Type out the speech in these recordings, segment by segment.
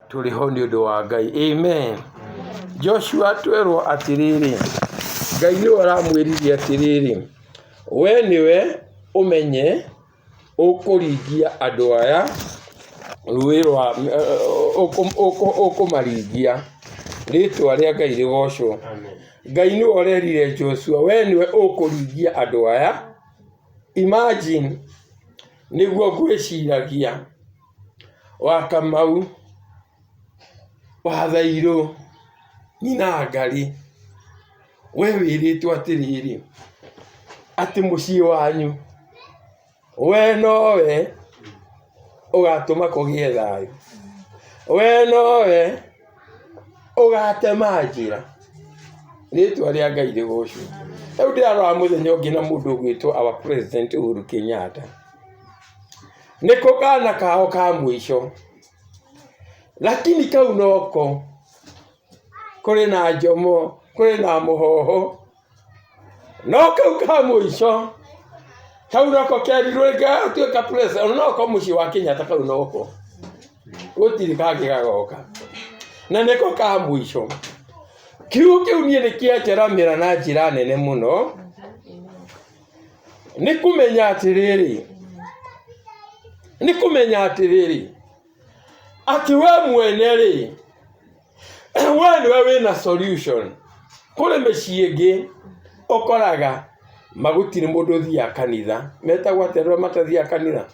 tũrĩ ho nĩ ũndũ wa Ngai. Amen. Joshua twerwo atĩrĩrĩ, Ngai nĩwe aramwĩrire atĩrĩrĩ, we nĩwe ũmenye ũkũringia andũ aya rũĩ rwa ũkũmaringia. Rĩtwa rĩa Ngai rĩgocwo. Ngai nĩwe ũrerire Joshua, we nĩwe ũkũringia andũ aya. Imagine, nĩguo ngwĩciragia wa Kamau, wa Thairũ, nyina Ngarĩ, we wĩrĩtwo atĩrĩrĩ atĩ mũciĩ wanyu we nowe ũgatũma kũgĩe thayũ, we nowe ũgatema njĩra. Rĩtwa rĩa Ngai rĩgocwo. Rĩu ndĩrarora mũthenya ũngĩ na mũndũ ũgwĩtwo our president Uhuru Kenyatta. Nĩko kana kao ka mũico, lakini kau noko kũrĩ na njomo, kũrĩ na mũhoho, no kau ka mũico, kau noko kerirwo gatuĩka president, noko mũciĩ wa Kenyatta kau noko gũtirĩ kangĩ gagoka, na nĩko ka mũico. Kiugo kĩu niĩ nĩkĩanjaramĩra na njĩra nene mũno, nĩ kũmenya atĩrĩrĩ atĩ we mwene rĩ, we nĩwe wĩna solution. Kũrĩ mĩciĩ ĩngĩ ũkoraga magũtirĩ mũndũ ũthiaga kanitha, metagwo atĩa arĩa matathiaga kanitha?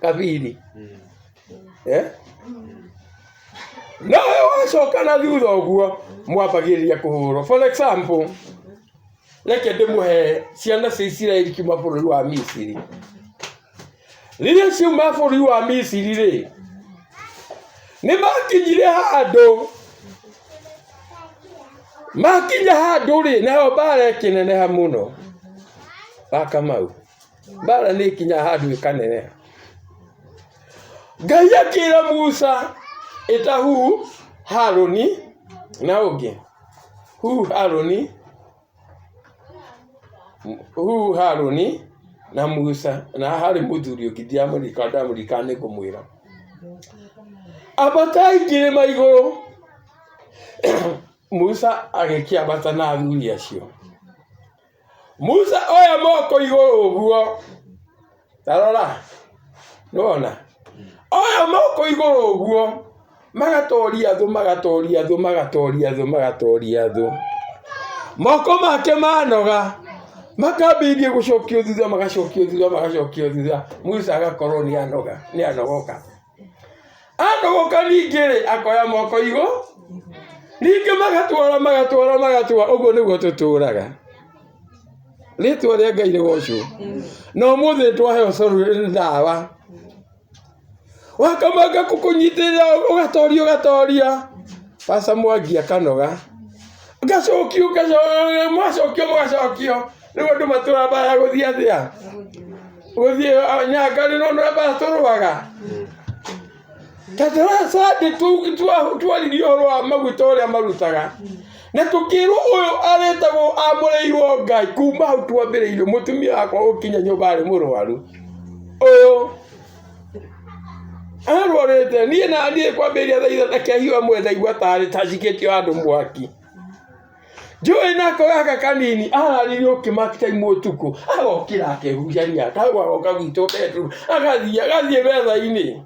Kabiri. No wacoka na thutha ũguo mwambagĩrĩria kũhũrwo. For example, reke ndĩmũhe ciana cia Isiraeli kiuma bũrũri wa Misiri. Rĩrĩa ciuma bũrũri wa Misiri rĩ, nĩ makinyire handũ rĩ, nayo mbara ĩkĩneneha mũno. Wa Kamau, mbara nĩ ikinya handũ ĩkaneneha. Ngai akĩra Musa, ĩta Harũni na ũngĩ, Harũni na Musa, na harĩ mũthuri ũngĩ ndamũrika nĩ ngũmwĩra. Ambatai kĩrĩma igũrũ. Musa agĩkĩambata na athuri acio. Musa oya moko igũrũ ũguo. Tarora, nĩwona? Oya moko igũrũ ũguo. Magatoria thũ. Moko make manoga, makambĩrĩria gũcokio thutha. Musa agakorwo nĩ anogoka. Anogoka ningĩ rĩ, akoya moko igũrũ. Ningĩ magatwara. Ũguo nĩguo tũtũraga. Rĩtwa rĩa Ngai rĩgocwo. Na ũmũthĩ twaheo ndawa. Wakamanga kũkũnyitĩrĩra ũgatoria. Pasa Mwangi akanoga. Ngacokio. Rĩu andũ matũrambaga gũthiĩ athĩa. Gũthiĩ Nyangarĩ no nĩrambaga tũrũaga. Tatara Sunday twaririo ũhoro wa maguta ũrĩa marutaga. Na tũkĩrwo ũyũ aretagwo amũrĩirwo Ngai kuma hau twambĩrĩirio, mũtumia wakwa gũkinya nyũmba arĩ mũrwaru. Ũyũ arwarĩte, niĩ kwambĩrĩria thaa ithatũ kĩahiũ amwe ndaigua tarĩ tajikĩtio handũ mwaki. Njũĩ nako gaka kanini araririe ũkĩmakita imwe ũtukũ, agokĩra akehujania, agoka gwitũ bedroom, agathiĩ metha-inĩ.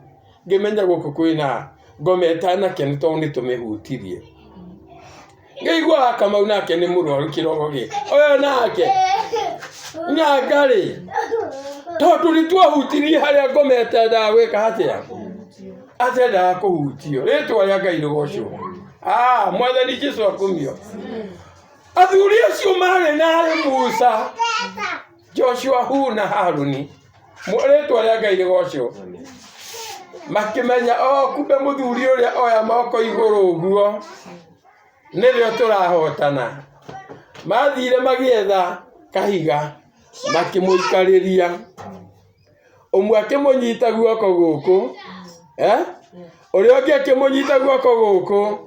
Ngĩmenya gũkũ kwĩna ngoma ĩtanakena tondũ nĩtũmĩhutirie. Ngĩigua wa Kamau nake nĩ mũrwaru kĩrogo gĩkĩ. Ũyũ nake Nyangarĩ, tondũ nĩtwahutirie harĩa ngoma ĩtendaga gwĩka atĩa, atendaga kũhutio. Rĩtwa rĩa Ngai rĩgocwo. Mwathani Jesũ akumio. Athuri acio marĩ narĩ Musa, Joshua, na Harũni. Rĩtwa rĩa Ngai rĩgocwo. Makĩmenya kumbe mũthuri ũrĩa oya moko igũrũ ũguo nĩrĩo tũrahotana. Mathire magĩetha kahiga, makĩmũikarĩria. Ũmwe akĩmũnyita guoko gũkũ, ũrĩa ũngĩ akĩmũnyita guoko gũkũ.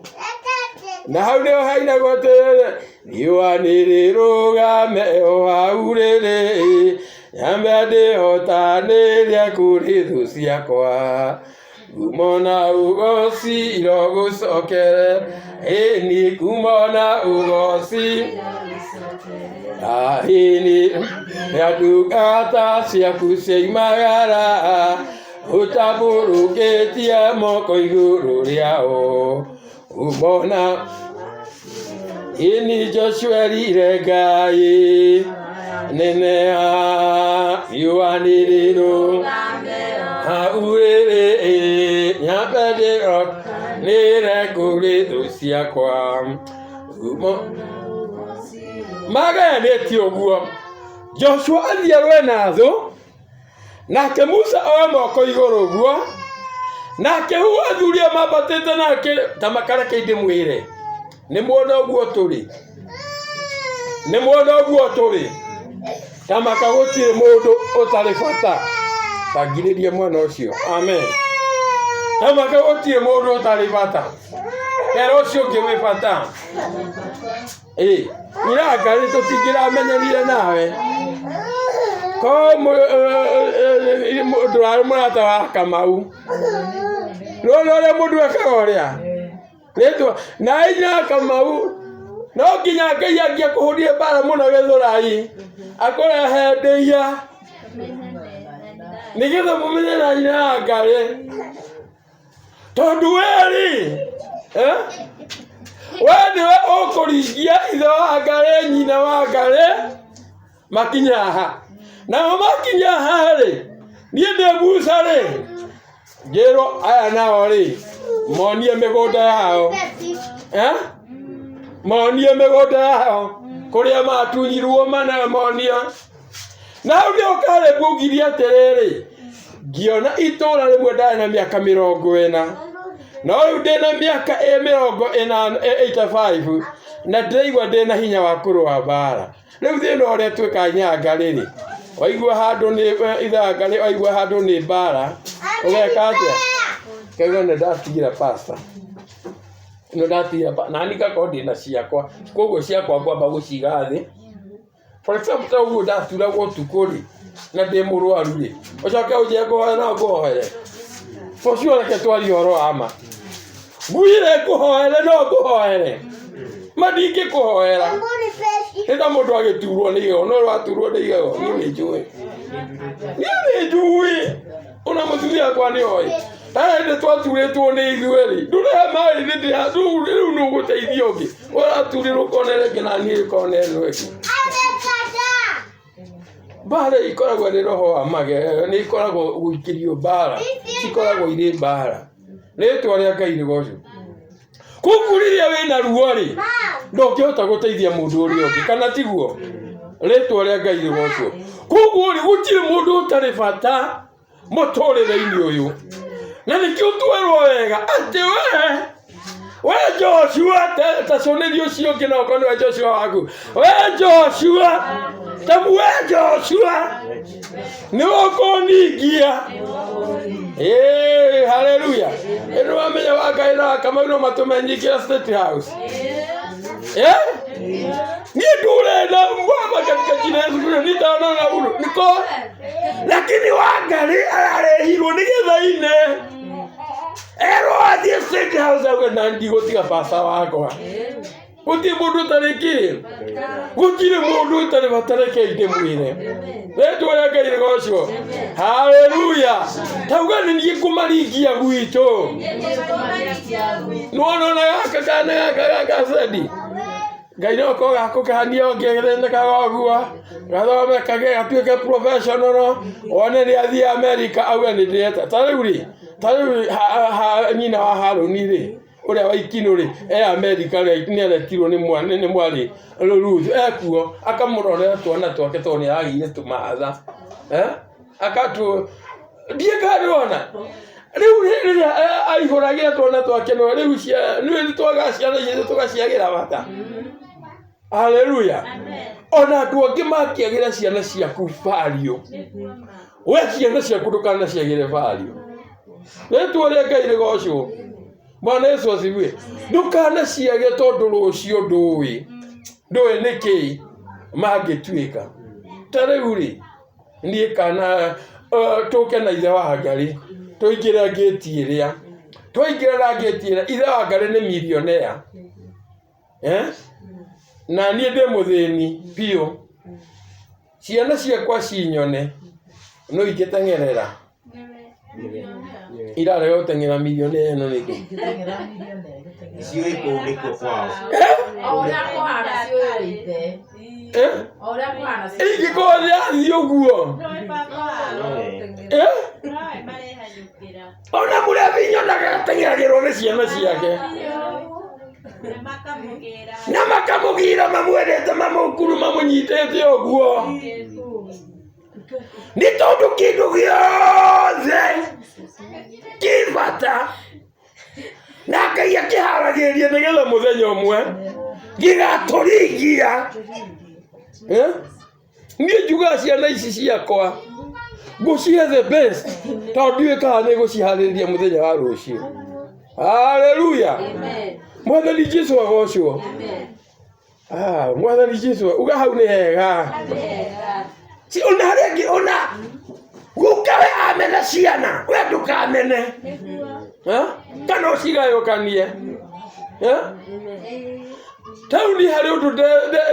Na hau nĩho hainagwo atĩrĩrĩ, riũa nĩrĩrũgame o hau rĩrĩ, nyambe ndĩhotanĩria kũrĩ thũ ciakwa. kumona ugoci irogũcokere ĩni kumona ugoci ĩni ndungata ciaku ciaimagara ũtambũrũkĩtie moko igũrũ rĩao umona ĩni Joshua erire Ngai neneha yuanĩrĩrũ haurĩrĩ nyambendĩro nĩrekũrĩ thũ ciakwa magayanĩtie ũguo. Joshua athiĩ arũe na thũ, nake Musa oe moko igũrũ ũguo, nake hau athuri mambatĩte nake ta makareke ndĩmwĩre nĩ muona ũguo tũrĩ, nĩ muona ũguo tũrĩ ta makagũtirĩ mũndũ ũtarĩ bata. Tangirĩrie mwena ũcio. Amen. Ta makagũtirĩ mũndũ ũtarĩ bata, kera ũcio ũngĩ wĩ bata. Ira Ngai tũtingĩramenyanire nawe ko ndũrarĩ mũrata wa Kamau. Nĩwona ũrĩa mũndũ ekaga ũrĩa rĩtwa na inya Kamau no nginya Ngai angĩakũhũrire mbara mũno Gĩthũrai akũrehe ndĩia nĩgetha mũmenye na inya Ngai tondũ weri we nĩwe ũkũringia ithe wa Ngai nyina wa Ngai makinya haha. Nao makinya haha rĩ, niĩ ndĩ Musa rĩ, ngĩrwo aya nao rĩ monie mĩgũnda yao, monie mĩgũnda yao kũrĩa matunyirwo mana monia. Na hau nĩ ũkarĩ mbũgirie atĩrĩrĩ, ngĩona itũũra rĩmwe ndarĩ na mĩaka 40 no rĩu ndĩna mĩaka 85 na ndĩraigua ndĩna hinya wa kũrũa mbara. Rĩu thĩna ũrĩa twĩkaga nyanga rĩrĩ, waigua handũ nĩ ithanga rĩ, waigua handũ nĩ mbara ũgeka atĩa? Kaigua nĩ ndatigĩra pastor no ndatiga na nika kodi na ciakwa koguo ciakwa ngwamba gũciga thĩ. For example ta ũguo ndaturagwo tukũrĩ na ndĩ mũrwaru rĩ, ũcoke ũnjie kũhoya na ngũhoere for sure reke twarie ũhoro wa ma. Ngwire kũhoere no ngũhoere madingĩ kũhoera nĩta mũndũ agĩturwo nĩ igego no rwaturwo nĩ igego niĩ nĩ njũĩ ona mũtumia akwa nĩ oĩ ndĩ twaturĩtwo nĩ ithuĩ rĩ ndũrehe maĩ rĩu nĩ ũgũteithia ũngĩ ũraturirwo konere ĩngĩ na niĩ konere ĩngĩ. Mbara ikoragwo nĩ roho wa mage, nĩ ikoragwo gũikĩrio mbara, ikoragwo irĩ mbara. Rĩtwa rĩa Ngai rĩgocwo. Koguo rĩrĩa wĩna ruo rĩ, ndũngĩhota gũteithia mũndũ ũrĩa ũngĩ kana tiguo. Rĩtwa rĩa Ngai rĩgocwo. Koguo rĩ gũtirĩ mũndũ ũtarĩ bata mũtũrĩre-inĩ ũyũ. Na nĩkĩo twerwo wega atĩ we Joshua ta conerio ũcio ũngĩ na okorwo nĩwe Joshua waku. We Joshua we Joshua nĩ ũkũningia. Hallelujah. Ĩno wamenya wa Ngai na Kamau no matũmenyingĩra State House. Niĩ ndũrenda mwamba katika jina Yesu Kristo nitaonana huru niko lakini wa Ngai ararehirwo nĩgetha ine ero athiĩ State House agwe na ndigũtiga pasa wakwa. Gũtirĩ mũndũ ũtarĩ kĩ, gũtirĩ mũndũ ũtarĩ batareke ndĩmwĩre. Rĩtwa rĩa Ngai rĩgocwo. Hallelujah. Tauga nĩ niĩ ngũmaringia gwitũ. Nĩwona gaka kana gaka Sedi Ngai no ko gakũkania ongererekaga ũguo gathome kage gatuĩke professional one nĩ athiĩ America auga nĩ ndĩreta. Ta rĩu nyina wa Harũni rĩ ũrĩa wa Ikinũ rĩ America rĩ nĩ aretirwo nĩ mwarĩ Ruth ekuo akamũrorera twana twake tondũ nĩ agire tũmatha akatu ndiĩkarona rĩu rĩrĩa aihũragira twana twake no rĩu nĩ twagaciara ithuĩ tũgaciagĩra bata. Hallelujah. Ona andũ angĩ makĩagĩra ciana ciaku value, we ciana ciaku ndũkanaciagĩre value. Rĩtwa rĩa Ngai rĩgocwo. Bwana Yesu asifiwe. Ndũkanaciage tondũ rũciũ ndũĩ nĩkĩ mangĩtuĩka. Ta rĩu rĩ niĩ kana tũke na ithe wa Ngai Tũingĩra gate ĩrĩa. Twaingĩra gate ĩrĩa ithe wa Ngarĩ nĩ millionaire. Na niĩ ndĩ mũthĩni biũ. Ciana ciakwa cinyone. No ingĩteng'erera. Irarega gũteng'era millionaire ĩno nĩkĩ? Ciũĩ kũu nĩkuo kwao. Ingĩkorwo nĩathiĩ ũguo. Ona mũrĩa nyonaga ateng'eragĩrwo nĩ ciana ciake. Na makamũgira mamwendete mamũkuru mamũnyitĩte ũguo. Nĩ tondũ kĩndũ gĩothe kĩ bata. Na Ngai akĩharagĩria nĩgetha mũthenya ũmwe gĩgatũringia. Niĩ njugaga ciana ici ciakwa ngũcihe the best tondũ ndiũĩ kana nĩ gũciharĩrĩria mũthenya wa rũciũ. Haleluya. Mwathani Jesũ agocwo. Mwathani Jesũ uga hau nĩ hega. Si ona harĩa ona gukawe amena ciana we ndũkamene. Kana ũcigayũkanie. Tauni harĩ ũndũ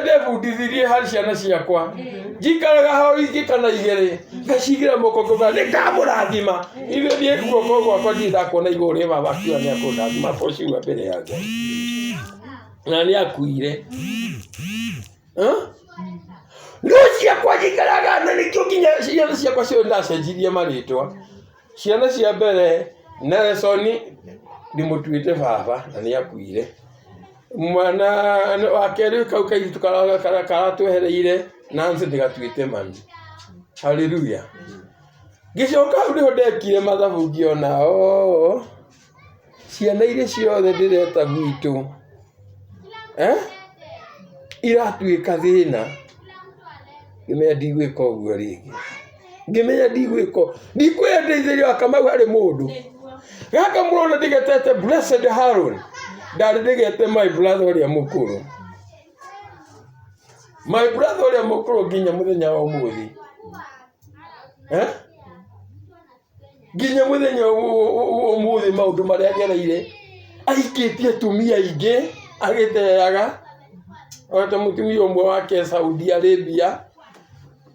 ndebundithirie harĩ ciana ciakwa. Njikaraga hau ingĩkana igĩrĩ ngacigira moko ngauga nĩngamũrathima. Ithuĩ niĩ guoko gwakwa ndirĩ ndakuona igũrũ rĩa baba akiuga nĩakũndathima ciuga mbere ya Ngai. Na nĩakuire. No ciakwa njikaraga na nĩkĩo nginya ciana ciakwa cio ndacenjirie marĩtwa. Ciana cia mbere Nelson ndĩmũtuĩte baba na nĩakuire. Mwana wa kerĩ kau kairitu karatwehereire Nancy ndĩgatuĩte mami. Haleluya. Ngĩcoka hau nĩho ndekire mathabu ngĩona ciana iria ciothe ndĩreta gwitũ iratuĩka thĩna. Ngĩmenya ndigwĩka ũguo rĩngĩ. Ngĩmenya ndigwĩka. Ndikwĩendeithĩria Kamau harĩ mũndũ. Gaka mũrona ndĩgetete Blessed Haron. Ndarĩ ndĩgete my brother ũrĩa mũkũrũ. My brother ũrĩa mũkũrũ nginya mũthenya wa ũmũthĩ. Nginya mũthenya wa ũmũthĩ maũndũ marĩa agereire. Ahikĩtie atumia aingĩ agĩteaga. Ota mũtumia ũmwe wake Saudi Arabia.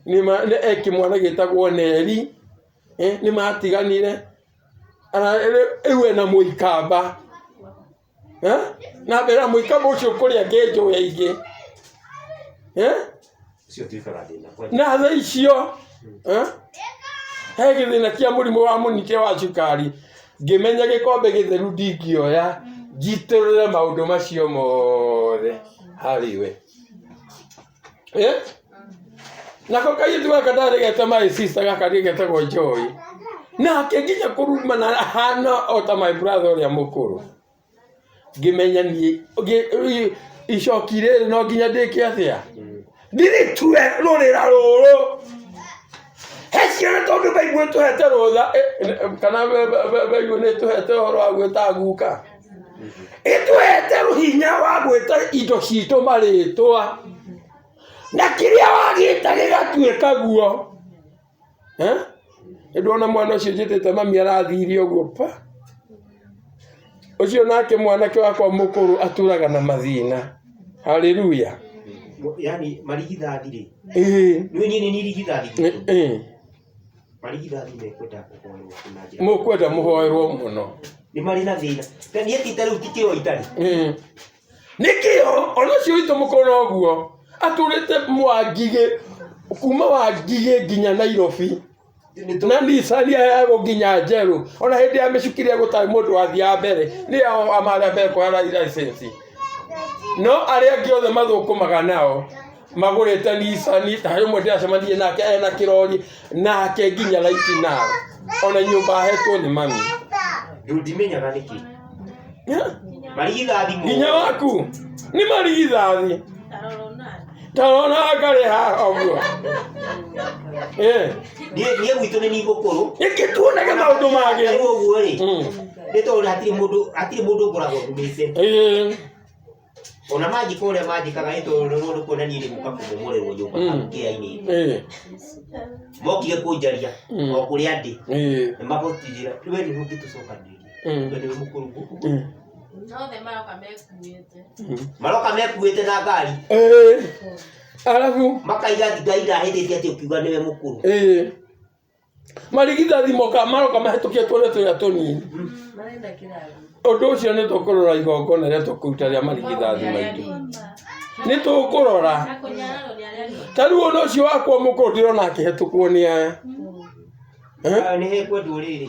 Nĩ ekĩmwana gĩtagwo Neri. Nĩmatiganire. Ewe na mũikamba. Na mbera mũikamba ũcio kũrĩa ngenjũ ya ingĩ. Na thaa icio he gĩthĩna kĩa mũrimũ wa mũnyitia wa cukari. Ngĩmenya gĩkombe gĩtheru ndingĩoya njitĩrĩre maũndũ macio mothe harĩ we. Nako kairĩtu gaka ndarĩgete my sister gaka rĩgetagwo Joy. Nake nginya kũrumana hana ota my brother ũrĩa mũkũrũ. Ngĩmenya niĩ icoki rĩrĩ no nginya ndĩke atĩa. Ndirĩtue rũrĩra rũrũ. He ciana tondũ Baibũ ĩtũhete rũtha kana Baibũ nĩĩtũhete ũhoro wa gwĩta guka. Ĩtũhete hinya wa gwĩta indo citũ marĩtwa. Na kĩrĩa wagĩta gĩgatuĩka guo. Ndona mwana ũcio njĩtĩte mami arathiire ũguo pa. Ũcio nake mwanake wakwa mũkũrũ atũraga na mathĩna. Haleluya. Yani marigithathi rĩ. Nĩ nirigithathi. Marigithathi mekwenda kũhoerwo na njĩra. Mũkwenda mũhoerwo mũno. Nĩ marĩ na thĩna. Niĩ ti tarĩu ti kĩo itarĩ. Nĩkĩo ona ũcio witũ mũkũrũ ũguo atũrĩte Mwangigĩ kuma Wangigĩ nginya Nairobi. Na Nissan yagwo nginya Njerũ. Ona hĩndĩ ya mĩcukire gũtarĩ mũndũ wathiaga mbere. Nĩo amarĩa mbere kwa license. No arĩa angĩ othe mathũkũmaga nao magũrĩte Nissan ta ũmwe ndĩracemanirie nake ena kĩrori nake nginya light nao. Ona nyũmba ahetwo nĩ mami. Ndimenyaga nĩkĩ. Marigithathi mũno. Nginya waku nĩ marigithathi. Tarona Ngarĩ haha ũguo. Niĩ gwitũ nĩ nĩgũkũrũ. Nĩkĩ tuonaga maũndũ mangĩ. Ũguo rĩ. Nĩ tondũ hatirĩ mũndũ ngoragwo ndumĩte. ona majiko ule majikaga ito ruru kuonania ni muka kumomorerwo nyumba kia-ini mokire kunjaria o kuri andi ni mabotithira we ni ungitucokanĩria we ni mukuru Nothe maroka mekuite na ngari alafu makaiga ngaira hindite ati ukiuga niwe mukuru marigithathi maroka mahĩtũkie tũrĩa tũnini marenda kĩrathi ũndũ ũcio nĩ tũkũrora igongona rĩa tũkũruta rĩa marigithathi maitũ nĩ tũkũrora tarĩu ũndũ ũcio wakwa mũkũrũ ndĩrona akĩhetũkwo nĩ aya ni hekwe ndũrĩrĩ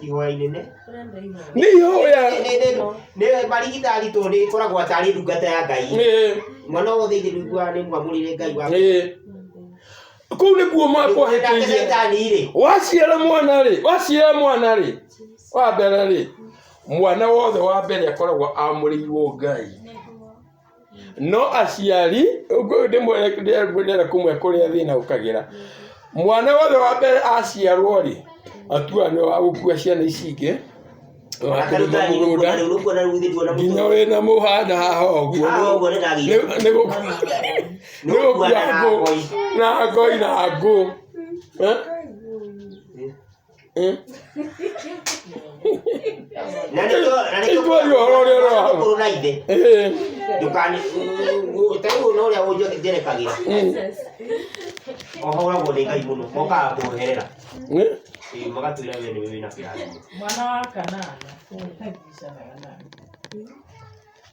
ihoya inene nĩ ihoya nĩ marigithathi tondũ nĩ ĩkoragwo atarĩ ndungata ya Ngai mwana wothe ithe nĩguo nĩ mwamũrĩre Ngai wake kũu nĩkuo makwahĩtĩirie waciara mwana rĩ wa mbere rĩ mwana wothe wa mbere akoragwo amũrĩirwo Ngai no aciari ndĩmwĩre kũmwe kũrĩa thĩna ũkagĩra mwana wothe wa mbere aciarwo rĩ atua nĩ wa gũkua ciana ici ingĩ nginya wĩna mũhanda haha ũguo nĩ gũkua na ngoi na ngũ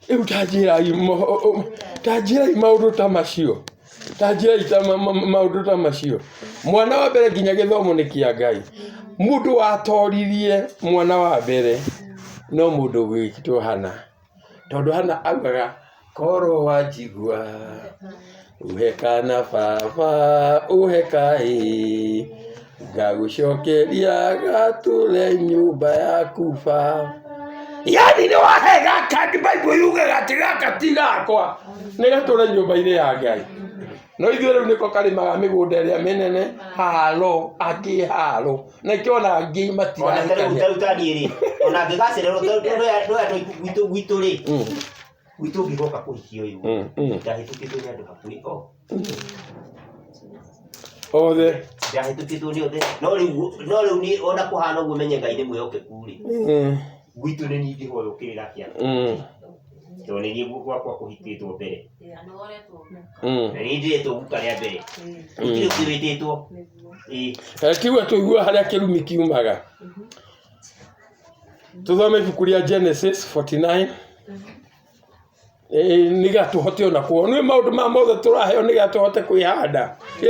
rĩu tanjĩrai maũndũ ta macio maũndũ ta macio mwana wa mbere nginya gĩthomo nĩ kĩa Ngai mũndũ watoririe mwana wa mbere no mũndũ gwĩtwo Hana tondũ Hana augaga korwo wanjigua uhe kana baba uhe kaĩ ngagũcokeria gatũre nyũmba yaku baba yani nĩ wahe gaka Bible yugaga atĩ gaka ti gakwa nĩ gatũre nyũmba-inĩ ya Ngai no ithuĩ rĩu nĩko karĩmaga mĩgũnda ĩrĩa mĩnene haro akĩharo na kĩona angĩ matirarĩ ona ngĩgacĩrĩrwo gwitũ rĩ gwitũ ngĩgoka kũhikia ũyũ ndahĩtũkĩtwo nĩ andũ hakuhĩ othe ndahĩtũkĩtwo nĩ othe no rĩu nĩ ona kũhana ũguo menye Ngai nĩ mwĩhokeku rĩ gwitũ nĩ niĩ ndĩhoya ũkĩrĩra kĩana tondũ nĩ niĩ gwakwa kũhikĩtwo mbere na niĩ ndĩretwo guka rĩa mbere gũtirĩ ũkĩrĩtĩtwo kiuga tũigua harĩa kĩrumi kiumaga tũthome ibuku rĩa Genesis 49 nĩgetha tũhote ona kuona nĩ maũndũ ma mothe tũraheo nĩgetha tũhote kwĩhanda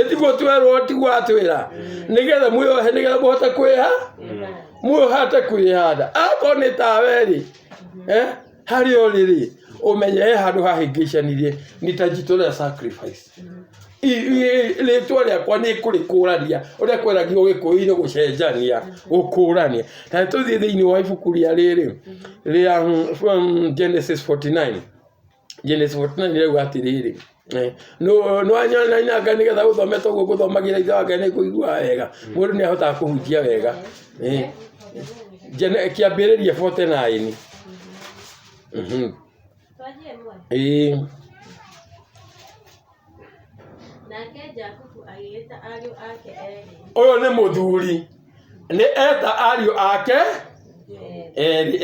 tiguo twerwo tiguo atwĩra nĩgetha mwĩohe nĩgetha mũhote kwĩhanda akorwo nĩ tawe rĩ harĩa ũrĩ ũmenye he handũ hahĩngĩcanirie nitajitolea sacrifice rĩtwa rĩakwa nĩ kũrĩkũrania ũrĩa kweragio Gĩkũyũ-inĩ gũcenjania gũkũrania na tũthiĩ thĩinĩ wa ibuku rĩa rĩrĩ rĩa Genesis 49 rĩu atĩrĩrĩ no anyonanga nĩgetha ũthomete ũguo gũthomagĩra ithe wa Ngai nĩ kũigua wega mũndũ nĩ ahotaga kũhunjia wega kĩambĩrĩria 49 ũyũ nĩ mũthuri nĩ eta ariũ ake erĩ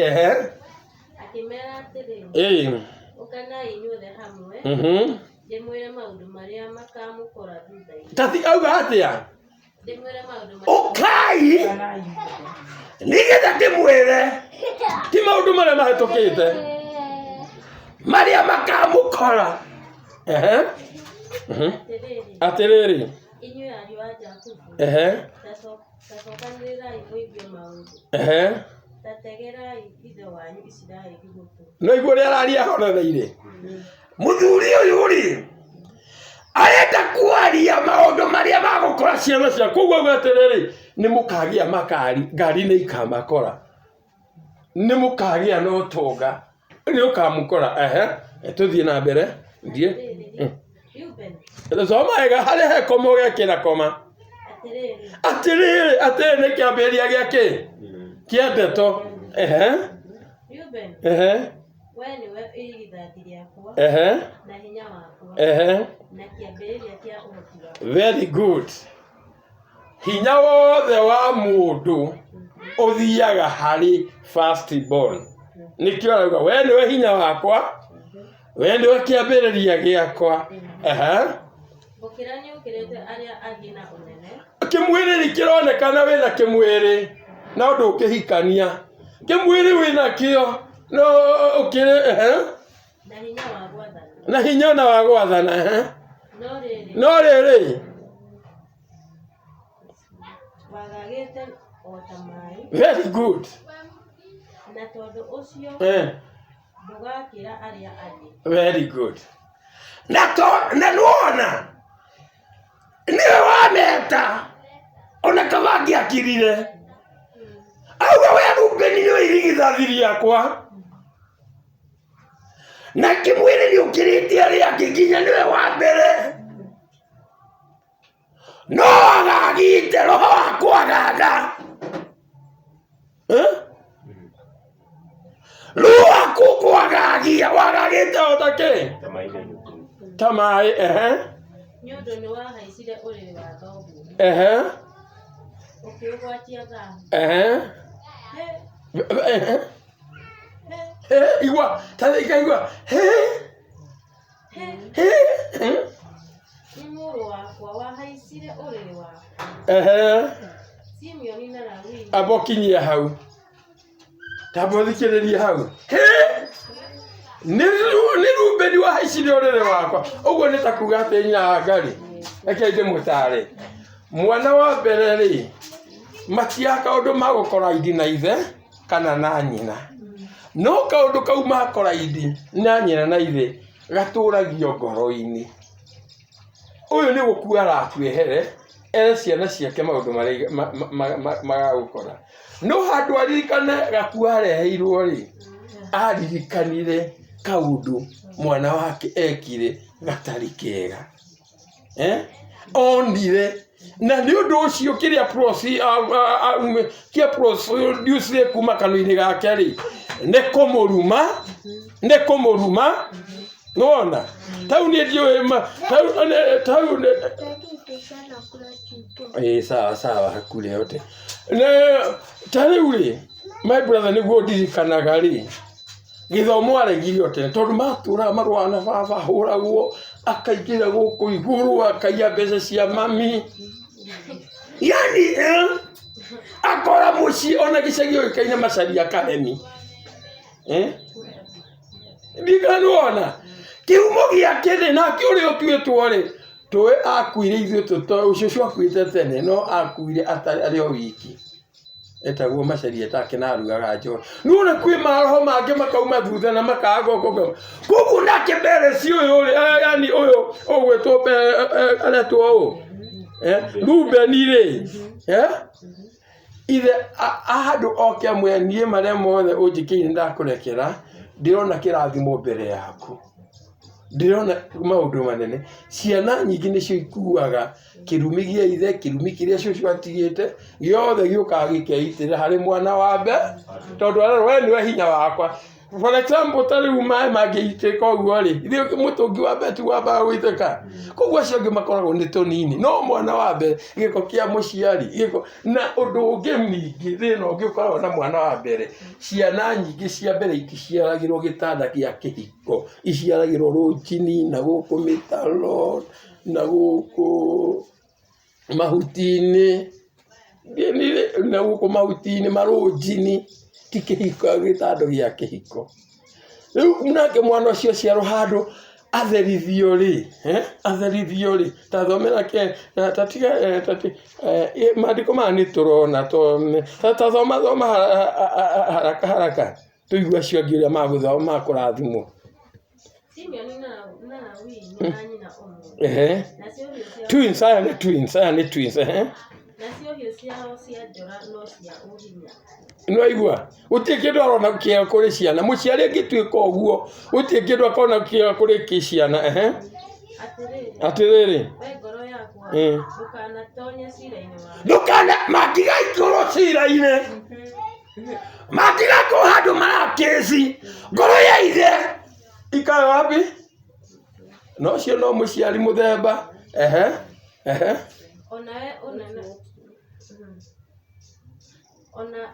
akĩmera atĩrĩ ũkanai inyuothe hamwe ndĩmwĩre maũndũ marĩa makamũkora thutha-inĩ tati auga atĩa ndĩmwĩre maũndũ marĩa ũkai nĩgetha ndĩmwĩre ti maũndũ marĩa mahĩtũkĩte marĩa makamũkora atĩrĩrĩ inyuĩ ariũ a Jakubu tacokanĩrĩrai mũigue maũndũ tategerai ithe wanyu Isiraeli gũtũ no igũrũ rĩa araria horereire mũthuri ũyũ rĩ arenda kwaria maũndũ marĩa magũkora ciana cia koguo atĩrĩrĩ nĩ mũkagĩa makari ngari nĩ ikamakora nĩ mũkagĩa no tonga nĩ ũkamũkora tũthiĩ na mbere thiĩ thoma ega harĩa he koma ũgekĩra koma atĩrĩrĩ nĩ kĩambĩrĩria gĩakĩ kĩa ndeto we niwe irigithathi rĩakwa na hinya wakwa na kĩambĩrĩria kĩa ũhoti wakwa. Very good. Hinya wothe wa mũndũ ũthiaga harĩ first born. Nĩkĩo arauga we niwe hinya wakwa, we niwe kĩambĩrĩria gĩakwa. Gũkĩra nĩ ũkĩrĩte arĩa angĩ na ũnene. Kĩmwĩrĩ nĩ kĩronekana wĩna kĩmwĩrĩ no ndũkĩhikania. Kĩmwĩrĩ wĩna kĩo no ũkĩrĩ na hinya wa gwathana. Na hinya na wa gwathana. No rĩrĩ wagagĩte o ta maĩ. Very good. Na tondũ ũcio ndũgakĩra arĩa angĩ. Very good. Na nuona niwe wameta ona kabangi akirire auga we Rubeni niwe irigithathi rĩakwa na kĩmwĩrĩ nĩ ũkĩrĩte arĩa angĩ nginya niwe wa mbere no agagĩte roho wakwa agaga roho wakwa kwagagia wagagĩte otake ta maĩ nĩ ũndũ nĩ wahaicire ũrĩrĩ wa thoguo ũkĩũgwatia thaahu. Igua igua nĩ mũrũ wakwa wahaicire ũrĩrĩ wakwa. Simeoni na Lawi abokinyie hau tabothikĩrĩria hau nĩ Rubeni wahaicire ũrĩrĩ wakwa. Ũguo nĩ ta kuga atĩ nyina wa Ngarĩ reke ndĩmũtare mwana wa mbere rĩ matiaga kaũndũ magũkoraidi na ithe kana na nyina no kaũndũ kau makoraidi na nyina na ithe gatũragio ngoro-inĩ. Ũyũ nĩ gũkua arakwehere ciana ciake maũndũ marĩa magagũkora no handũ aririkane gakua areheirwo rĩ aririkanire kaũndũ mwana wake ekire gatarĩ kega onire na nĩ ũndũ ũcio kĩrĩa produce kuma kanua-inĩ gake rĩ nĩ kũmũruma nona tau nĩ ndiũĩ tau sawa hakure yote ta rĩu rĩ my brother nĩguo ndirikanaga rĩ gĩthomo aregirio tene tondũ matũraga marũa na baba hũragwo akaingĩra gũkũ igũrũ akaiya mbeca cia mami yani akora mũciĩ ona gĩcagi gĩkaine Macharia Academy ndikanuona kĩhumo gĩake rĩ nake ũrĩa ũtuĩtwo rĩ tũĩ akuire ithuĩ ũcio akuĩte tene no akuire arĩ o wiki etagwo Macharia take na arugaga njohi. Nuona kwĩ maroho mangĩ makauma thutha na makaga gũkũ koguo nake Perez ũyũ rĩ yani ũyũ ũgwĩtwo aretwo ũũ Rubeni rĩ ithe handũ oke amwe niĩ marĩa mothe ũnjĩkĩire ndakũrekera ndĩrona kĩrathimo mbere yaku ndĩrona maũndũ manene. Ciana nyingĩ nĩcio ikuaga kĩrumi gĩa ithe kĩrumi kĩrĩa cũcũ atigĩte gĩothe gĩũkaga gĩkeitĩra harĩ mwana wa mbere tondũ arero we nĩwe hinya wakwa. For example ta rĩu maĩ mangĩitĩka ũguo rĩ ithuĩ mũtũngi wa mbere wambaga gũitĩka koguo acio angĩ makoragwo nĩ tũnini no mwana wa mbere gĩko kĩa mũciari gĩko na ũndũ ũngĩ ningĩ thĩna ũngĩ ũkoragwo na mwana wa mbere ciana nyingĩ cia mbere iticiaragĩrwo gĩtanda gĩa kĩhiko iciaragĩrwo rũnjini na gũkũ mĩtaro na gũkũ mahuti-inĩ na gũkũ mahuti-inĩ marũnjini ti kĩhiko gĩtanda gĩa kĩhiko. Rĩu nake mwana ũcio ciarwo handũ atherithio rĩ ta thomera maandĩko maya nĩ tũrona ta thoma haraka tũigua acio angĩ ũrĩa magũthoma makũrathimwo. Simeoni na Lawi nĩ anyina ũmwe. Twins aya nĩ twins Nacio hiũ ciao cia njora no cia ũhinya. No igua gũtirĩ kĩndũ arona kĩega kũrĩ ciana mũciari angĩtuĩka ũguo gũtirĩ kĩndũ akona kĩega kũrĩ ciana atĩrĩrĩ we ngoro yakwa ndũkanatonye cira-inĩ waku ndũkana matigaikũrwo cira-inĩ matigako handu marakesi ngoro ya ithe ikae wapi no cio no muciari muthemba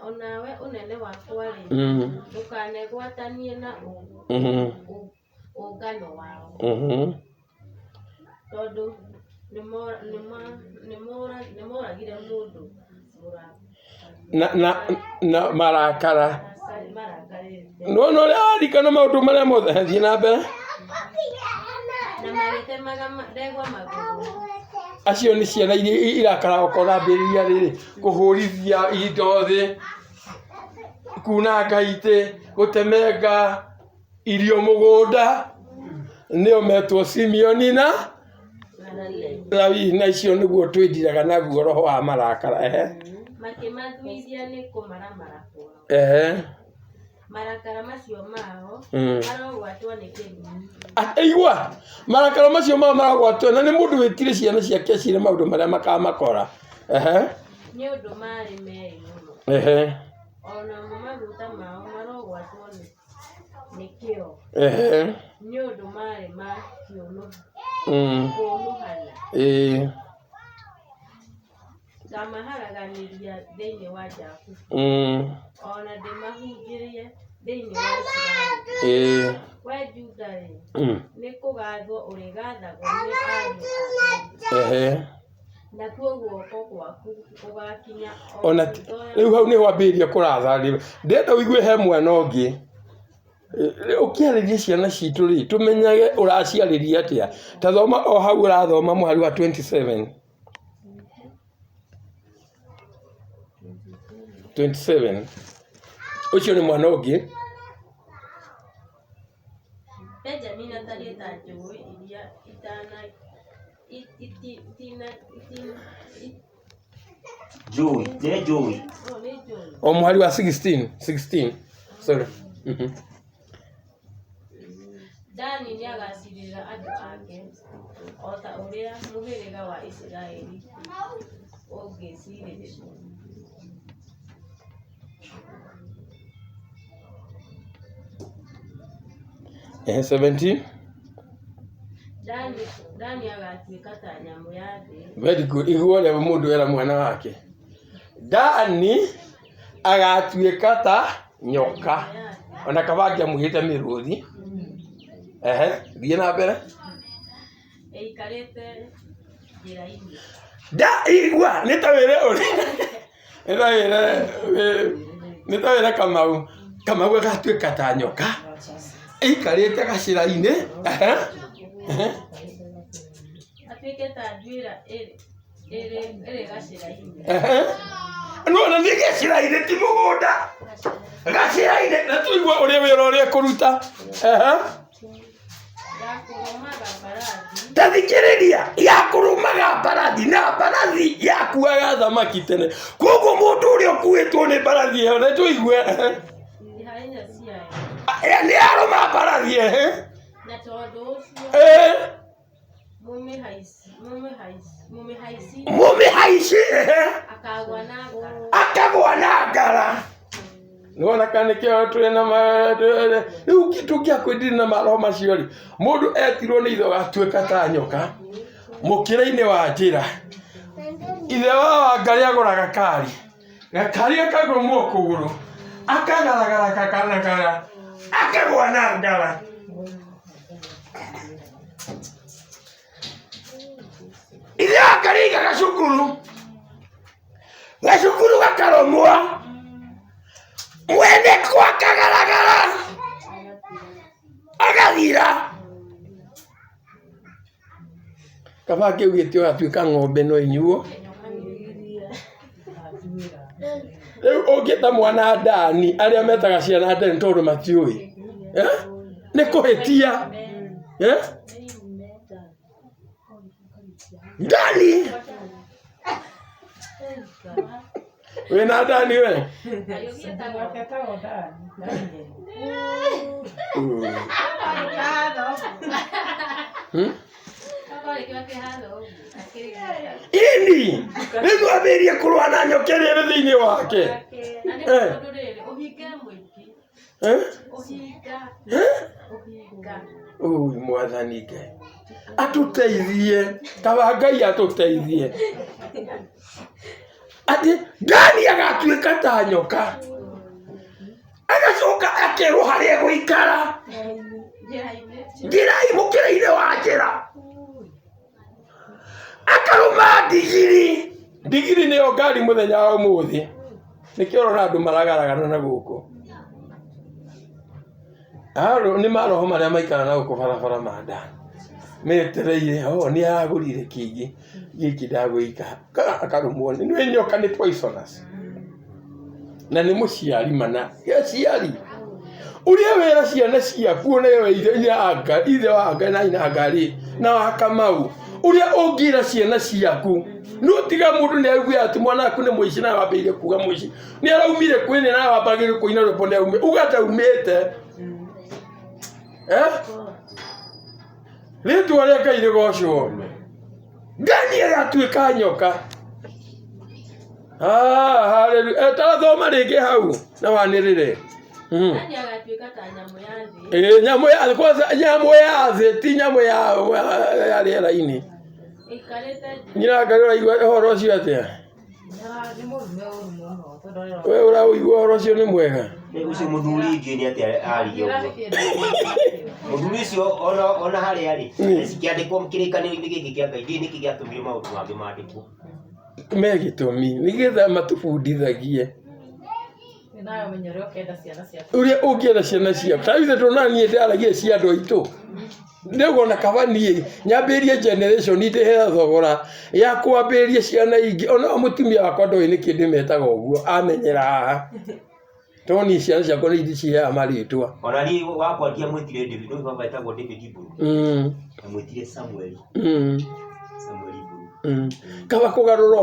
onawe unene wakwa ri ndukanegwatanie na ungano wao tondu nimoragire mundu na marakara no arikana maundu maria mothe thii na mbere na magitemaga ndegwa maguru acio ni ciana irakara okona mbiriria riri kuhurithia indo thi kunanga ite gutemenga irio mugunda nio metwo Simeoni na Lawi na icio niguo twindiraga naguo roho wa marakara makimathuithia ni kumaramara kwao marakara macio mao marogwatwo ni kĩrumi igua marakara macio mao marogwatwo na ni mundu witire ciana ciake cire maundu maria makamakora ni undu mari meri muno ona maguta mao marogwatwo ni kĩo ni undu mari ma kĩono kunuhana ngamaharaganiria thĩinĩ wa Jaku ona ndĩmahunjĩrie thĩinĩ wa Isiraeli we Juda nĩ kũgathwo ũrĩgathagwo nĩ ariũ na guoko gwaku ũgakinya ona rĩu hau nĩho ambĩrĩria kũratha ndenda ũigue he mwana ũngĩ ukiarĩria ciana citũ rĩ tũmenyage ũraciarĩria atĩa ta thoma o hau ũrathoma mwari wa 27 ucio ni mwana ũngĩ Benjamin atariĩ ta njũĩ iria Joey o mwari wa 16 sorry Dani nĩ agacirĩra andũ ake o ta ũrĩa mũhĩrĩga wa Isiraeli ũngĩcirĩrĩria 17 Dani agatuĩka ta nyamũ ya thĩ very good iguo mundu era mwana wake Dani agatuĩka ta nyoka ona kabangia muhite miruthi thiĩ na mbere eikarĩte njĩra-inĩ igua nĩ ta wĩre ũrĩ nĩ ta wĩre Kamau agatuĩka ta nyoka eikarĩte gacĩra-inĩ atuĩke ta njuĩra ĩrĩ gacĩra-inĩ no na nĩ gacĩra-inĩ ti mũgũnda gacĩra-inĩ na tũigua ũrĩa wĩra ũrĩa kũruta yakũrũmaga mbarathi tathikĩrĩria yakũrũmaga mbarathi na mbarathi yakuaga thamaki tene koguo mũndũ ũrĩa ũkuĩtwo nĩ mbarathi ĩyo nĩ tũigue nĩ arũma mbarathi na tondũ ũcio mũmĩhaici akagwa na ngara nĩwona kana nĩkĩo twĩ na rĩu tũngĩakwĩndire na maroho macio rĩ mũndũ etirwo nĩ ithe gatuĩka ta nyoka mũkĩra-inĩ wa njĩra ithe wa Wangarĩ agũra gakari akagũrũmwo kũgũrũ akagaragara kakanagara akagwa na ngara ithe Wangarĩ aiga gacukuru gakarũmwo mwene kwa kagaragara agathira kaba kĩugĩte ũgatuĩka ng'ombe no inyuo rĩu ũngĩta mwana Dani arĩa metaga ciana Dani tondũ matiũĩ nĩ kũhĩtia Dani wĩna Dani we ini rĩu ambĩrĩrie kũrũa na nyoka ĩrĩa ĩrĩ thĩinĩ wake Ui mwathani Ngai atuteithie, taba Ngai atuteithie. Ati Dani agatuĩka ta nyoka, agacoka akerwo harĩa gũikara njĩra-inĩ, mũkĩra-inĩ wa njĩra, akarũma ndigiri. Ndigiri nĩyo ngari mũthenya wa ũmũthĩ, nĩkĩo ũrona andũ maragaragana na gũkũ. Nĩ maroho marĩa maikara na gũkũ barabara ma Dani metereire nĩ aragũrire kĩngĩ gĩkĩ ndagũika, akarũmwo nĩ nyoka, nĩ poisonous na nĩ mũciari mana ciari. Ũrĩa wĩra ciana ciaku ũnewe ithe wa Ngai na ina Ngai na wa Kamau, ũrĩa ũngĩra ciana ciaku nũtiga mũndũ nĩ aiguire atĩ mwana waku nĩ mũici na wambĩrĩrie kuga mũici, nĩ araumire kwĩne na wambagĩrĩrie kũina rwĩmbo nĩ aumire, ugataumĩte rĩtwa rĩa Ngai rĩgocwo. Dani agatuĩka nyoka. Haleluya. Tathoma rĩngĩ hau na wanĩrĩre. Dani agatuĩka ta nyamũ ya thĩ. Nyamũ ya thĩ, kwanza nyamũ ya thĩ, ti nyamũ ya rĩera-inĩ. Nyina Ngai ũraigua ũhoro ũcio atĩa? Wewe ũraigua ũhoro ũcio nĩ mwega? Ũcio mũthuri ingĩ nĩ atĩa arigia ũguo. Mũthuri ũcio ona harĩa arĩ cikĩandĩkwo kĩrĩkanĩro-inĩ gĩkĩ kĩa Ngai, nĩkĩ gĩatũmire maũndũ mangĩ mandĩkwo megĩtũmi nĩgetha matũbundithagie ũrĩa ũngĩenda ciana ciaku. Ta ithe tũnaniĩ ndaragia cia andũ aitũ, ndĩgona kaba niĩ nyambĩrie generation ndĩhe thogora ya kwambĩrĩria ciana ingĩ. Ona mũtumia wakwa ndoĩ nĩkĩ ndĩmetaga ũguo, amenyera haha toni ciana ciakwa nĩ ciheaga marĩtwa. Ona niĩ wakwa ndiamwĩtire David, no baba etagwo David Mburu, ndamwĩtire Samuel. Samuel Mburu. Kaba kũgarũra